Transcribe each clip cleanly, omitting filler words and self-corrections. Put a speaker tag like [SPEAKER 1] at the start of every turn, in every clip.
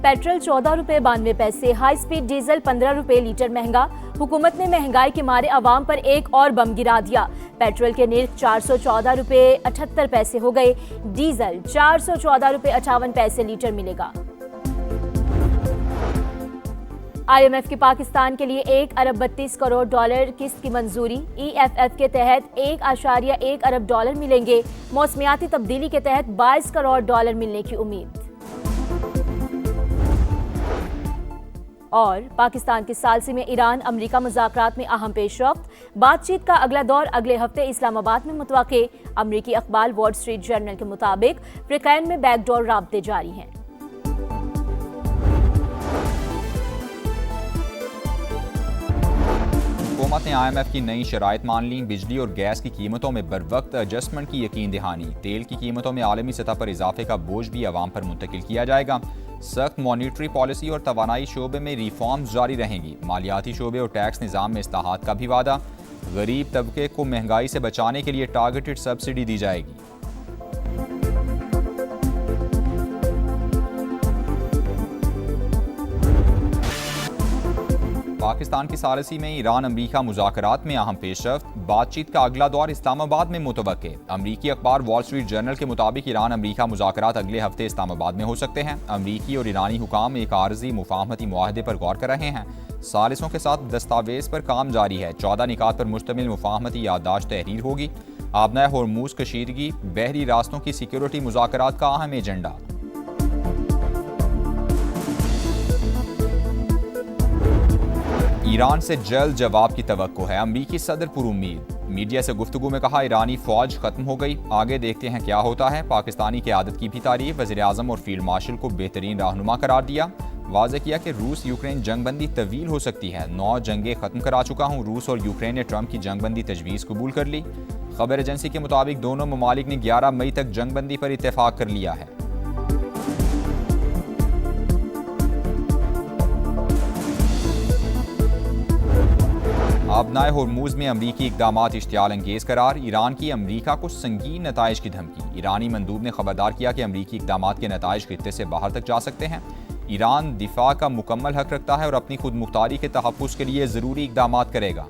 [SPEAKER 1] Petrol 14 रुपये 92 पैसे, high speed diesel 15 रुपये लीटर महंगा। हुकूमत ने महंगाई के मारे अवाम पर एक और बम गिरा दिया। पेट्रोल के निर्ख 414 रुपये 78 पैसे हो गए, डीजल 414 रुपये 58 पैसे लीटर मिलेगा। IMF की पाकिस्तान के लिए 1 अरब 32 करोड़ डॉलर किस्त की मंजूरी। EFF के तहत 1.1 अरब डॉलर मिलेंगे। मौसमियाती तब्दीली के तहत 22 करोड़ डॉलर मिलने की उम्मीद। और पाकिस्तान के सालसी में ईरान अमरीका मुज़ाकरात में अहम पेशरफ्त। बातचीत का अगला दौर अगले हफ्ते इस्लामाबाद में मुतवक्के। अमरीकी अखबार वॉल स्ट्रीट जर्नल के मुताबिक फ्रिकैन में बैकडोर राब्ते जारी हैं।
[SPEAKER 2] हुकूमत ने IMF की नई शराइत मान ली। बिजली और गैस की कीमतों में बरवक्त एडजस्टमेंट की यकीन दहानी। तेल की कीमतों में आलमी सतह पर इजाफे का बोझ भी आवाम पर मुंतकिल किया जाएगा। सख्त मॉनिटरी पॉलिसी और तवानाई शोबे में रिफॉर्म्स जारी रहेंगी। मालियाती शोबे और टैक्स निज़ाम में इस्लाहात का भी वादा। गरीब तबके को महंगाई से बचाने के लिए टारगेटेड सब्सिडी दी जाएगी। पाकिस्तान की सालसी में ईरान अमरीका मुज़ाकरात में अहम पेशरफ्त। बातचीत का अगला दौर इस्लामाबाद में मुतवक्के। अमरीकी अखबार वॉल स्ट्रीट जर्नल के मुताबिक ईरान अमरीका मुज़ाकरात अगले हफ्ते इस्लामाबाद में हो सकते हैं। अमरीकी और ईरानी हुकाम एक आर्जी मुफाहमती मुआहदे पर गौर कर रहे हैं। सालिसों के साथ दस्तावेज पर काम जारी है। 14 निकात पर मुश्तमिल मुफाहमती याददाश्त तहरीर होगी। आबनाए होर्मुज कशीदगी, बहरी रास्तों की सिक्योरिटी मुज़ाकरात का अहम एजेंडा। ईरान से जल्द जवाब की तवक्को है। अमरीकी सदर पुरुम्मीद। मीडिया से गुफ्तगू में कहा ईरानी फौज खत्म हो गई, आगे देखते हैं क्या होता है। पाकिस्तानी क़यादत की भी तारीफ। वज़ीर आज़म और फील्ड मार्शल को बेहतरीन रहनुमा करार दिया। वाज़ेह किया कि रूस यूक्रेन जंगबंदी तवील हो सकती है। 9 जंगें खत्म करा चुका हूँ। रूस और यूक्रेन ने ट्रंप की जंगबंदी तजवीज़ कबूल कर ली। खबर एजेंसी के मुताबिक दोनों ममालिक ने 11 मई तक जंगबंदी पर इत्तेफाक कर लिया है। आबनाए होर्मुज में अमरीकी इक़दामात इश्तियाल अंगेज करार। ईरान की अमरीका को संगीन नताइज की धमकी। ईरानी मंदूब ने खबरदार किया कि अमरीकी इक़दामात के नताइज खित्ते से बाहर तक जा सकते हैं। ईरान दिफा का मुकम्मल हक रखता है और अपनी खुद मुख्तारी के तहफ़्फ़ुज़ के लिए ज़रूरी इक़दामात करेगा।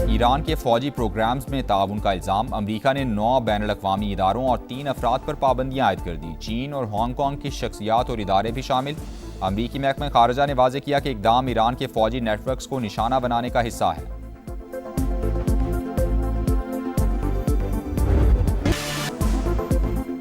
[SPEAKER 2] ईरान के फौजी प्रोग्राम्स में ताउन का इल्ज़ाम। अमरीका ने 9 बैनुल-अक़वामी इदारों और 3 अफराद पर पाबंदियाँ आयद कर दी। चीन और हांगकॉन्ग की शख्सियात और इदारे भी शामिल। अमरीकी महकमा खारजा ने वाज़ेह किया कि इक़दाम ईरान के फौजी नेटवर्क्स को निशाना बनाने का हिस्सा है।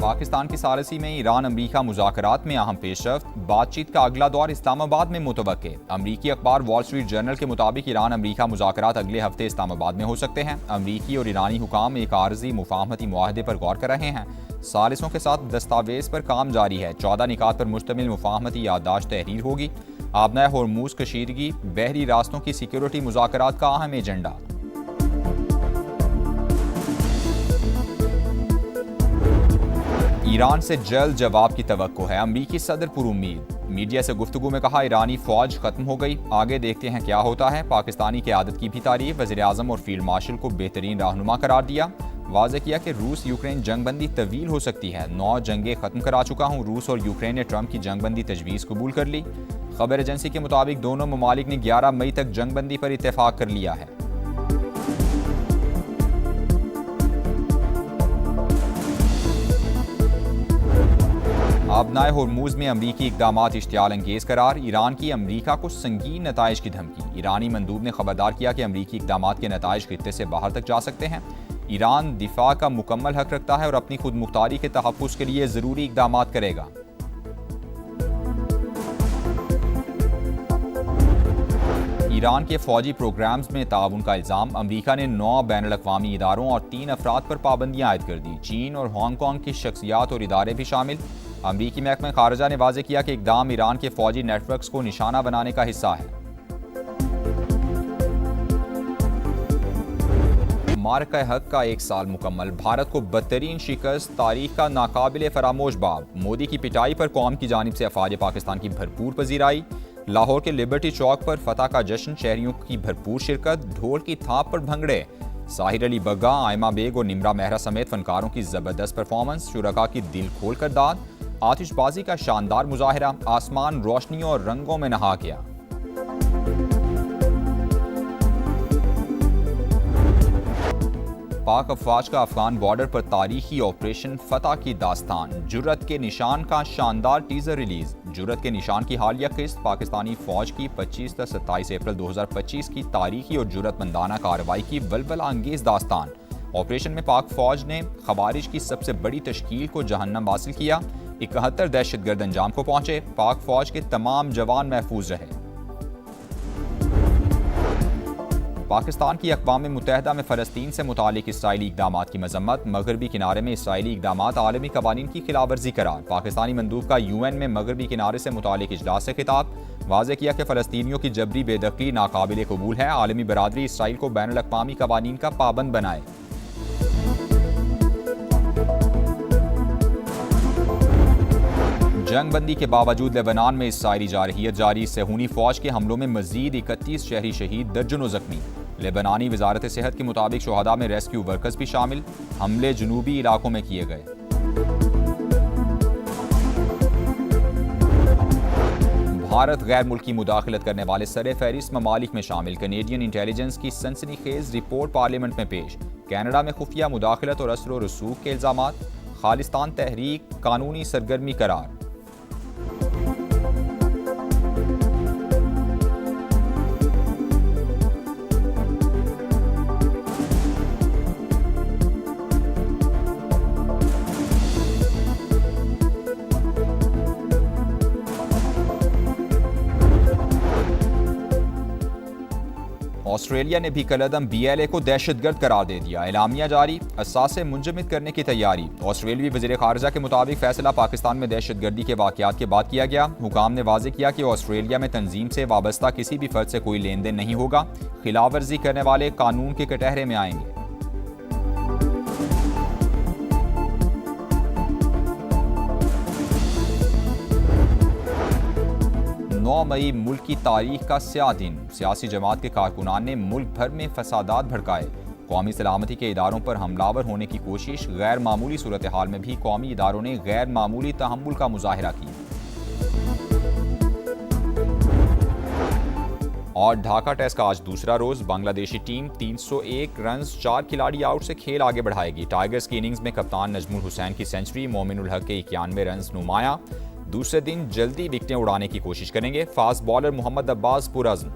[SPEAKER 2] पाकिस्तान की सालसी में ईरान अमरीका मुज़ाकरात में अहम पेशरफ्त। बातचीत का अगला दौर इस्लामाबाद में मुतवक्के। अमरीकी अखबार वॉल स्ट्रीट जर्नल के मुताबिक ईरान अमरीका मुज़ाकरात अगले हफ्ते इस्लामाबाद में हो सकते हैं। अमरीकी और ईरानी हुकाम एक आर्जी मुफाहमती मुआहदे पर गौर कर रहे हैं। सालिसों के साथ दस्तावेज पर काम जारी है। 14 निकात पर मुश्तमिल मुफाहमती याददाश्त तहरीर होगी। आबनाए होर्मुज कशीदगी, बहरी रास्तों की सिक्योरिटी मुज़ाकरात का अहम एजेंडा। ईरान से जल्द जवाब की तवक्को है। अमरीकी सदर पुरुम्मीद। मीडिया से गुफ्तगू में कहा ईरानी फौज खत्म हो गई, आगे देखते हैं क्या होता है। पाकिस्तानी क़यादत की भी तारीफ। वज़ीर आज़म और फील्ड मार्शल को बेहतरीन रहनुमा करार दिया। वाज़ेह किया कि रूस यूक्रेन जंगबंदी तवील हो सकती है। 9 जंगें खत्म करा चुका हूँ। रूस और यूक्रेन ने ट्रंप की जंगबंदी तजवीज़ कबूल कर ली। खबर एजेंसी के मुताबिक दोनों ममालिक ने 11 मई तक जंगबंदी पर इत्तेफाक कर लिया है। आबनाए होर्मुज में अमरीकी इक़दामात इश्तियाल अंगेज करार। ईरान की अमरीका को संगीन नताइज की धमकी। ईरानी मंदूब ने खबरदार किया कि अमरीकी इक़दामात के नताइज खित्ते से बाहर तक जा सकते हैं। ईरान दिफा का मुकम्मल हक रखता है और अपनी खुद मुख्तारी के तहफ़्फ़ुज़ के लिए ज़रूरी इक़दामात करेगा। ईरान के फौजी प्रोग्राम्स में ताउन का इल्ज़ाम। अमरीका ने 9 बैनुल-अक़वामी इदारों और 3 अफराद पर पाबंदियाँ आयद कर दी। चीन और हांगकॉन्ग की शख्सियात और इदारे भी शामिल। अमरीकी महकमा खारजा ने वाज़ेह किया कि इक़दाम ईरान के फौजी नेटवर्क्स को निशाना बनाने का हिस्सा है। मार्का हक का 1 साल मुकम्मल। भारत को बदतरीन शिकस्त, तारीख का नाकाबिले फरामोश बाब। मोदी की पिटाई पर कौम की जानिब से अफवाज पाकिस्तान की भरपूर पजीराई। लाहौर के लिबर्टी चौक पर फतह का जश्न, शहरियों की भरपूर शिरकत। ढोल की थाप पर भंगड़े। साहिर अली बग्गा, आयमा बेग और निमरा मेहरा समेत फनकारों की जबरदस्त परफॉर्मेंस, शुरका की दिल खोल कर दाद, आतिशबाजी का शानदार मुजाहिरा, आसमान रोशनियों और रंगों में नहा गया। पाक अफवाज का अफगान बॉर्डर पर तारीखी ऑपरेशन फतह की दास्तान, जुर्रत के निशान का शानदार टीजर रिलीज। जुर्रत के निशान की हालिया किस्त पाकिस्तानी फौज की 25 से 27 अप्रैल 2025 की तारीखी और जुर्रतमंदाना कार्रवाई की वलवला अंगेज दास्तान। ऑपरेशन में पाक फौज ने खवारिज की सबसे बड़ी तश्कील को जहन्नम हासिल किया। 71 दहशतगर्द अंजाम को पहुंचे। पाक फौज के तमाम जवान महफूज रहे। पाकिस्तान की अक़वाम मुत्तहिदा में फ़लस्तीन से मुतालिक इसराइली इक़दामात की मज़म्मत, मगरबी किनारे में इसराइली इक़दामात आलमी क़वानीन की खिलाफवर्जी करार। पाकिस्तानी मंदूब का UN में मगरबी किनारे से मुतालिक इजलास से खिताब, वाज़ेह किया कि फ़लस्तीनियों की जबरी बेदखली नाकाबिले कबूल है। आलमी बरादरी इसराइल को बैनुल अक़वामी क़वानीन का पाबंद बनाए। जंग बंदी के बावजूद लेबनान में इसराइली जारहियत जारी, सेहूनी फौज के हमलों में मजीद 31 शहरी शहीद, दर्जनों जख्मी। लेबनानी वजारत सेहत के मुताबिक शोहदा में रेस्क्यू वर्कर्स भी शामिल। हमले जुनूबी इलाकों में किए गए। भारत गैर मुल्की मुदाखलत करने वाले सरे फहरिस्त ममालिक में शामिल। कनेडियन इंटेलिजेंस की सनसनीखेज रिपोर्ट पार्लियामेंट में पेश। कनाडा में खुफिया मुदाखलत और असर व रसूख के इल्जामात। खालिस्तान तहरीक कानूनी सरगर्मी करार। 'ऑस्ट्रेलिया ने भी कलअदम BLA को दहशतगर्द करार दे दिया। एलामिया जारी, असासे मुंजमद करने की तैयारी। ऑस्ट्रेलियाई वज़ीर ख़ारिजा के मुताबिक फैसला पाकिस्तान में दहशतगर्दी के वाक़यात के बाद किया गया। हुकाम ने वाज़ेह किया कि ऑस्ट्रेलिया में तंजीम से वाबस्ता किसी भी फर्द से कोई लेन देन नहीं होगा। खिलाफ वर्जी करने वाले कानून के कटहरे में आएंगे। 9 मई मुल्क की तारीख का स्याह दिन। सियासी जमात के कारकुनान ने मुल्क भर में फसादात भड़काए। कौमी सलामती के इदारों पर हमलावर होने की कोशिश। गैर मामूली सूरत हाल में भी कौमी इदारों ने गैर मामूली तहम्मुल का मुजाहिरा किया। और ढाका टेस्ट का आज दूसरा रोज। बांग्लादेशी टीम 301 रन 4 खिलाड़ी आउट से खेल आगे बढ़ाएगी। टाइगर्स की इनिंग्स में कप्तान नजमुल हुसैन की सेंचुरी, मोमिनुल हक के 91 रन नुमाया। दूसरे दिन जल्दी विकेटें उड़ाने की कोशिश करेंगे। Fast bowler Mohammad Abbas पुरअज़्म।